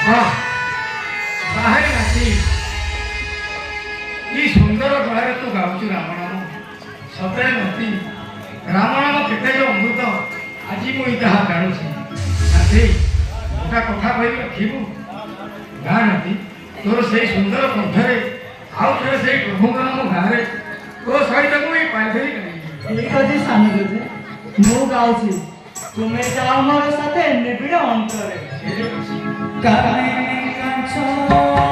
वाह बाहे नाती ई सुंदर गळारे तू गावची रामनाम सते नाती रामनाम केते जो अमृत आज मु इतिहा जाणुछि नाती गोटा कथा कहि रखिबु गा नाती तोर से सुंदर कंठरे आउ थे से प्रभुଙ୍କ नाम गारे तो सहित मु पाइथेरी करी ठीक अछि सानी जे मु गाउछि तुमे जाओ मोर साथे निबिड़ अंतरे काने कांचो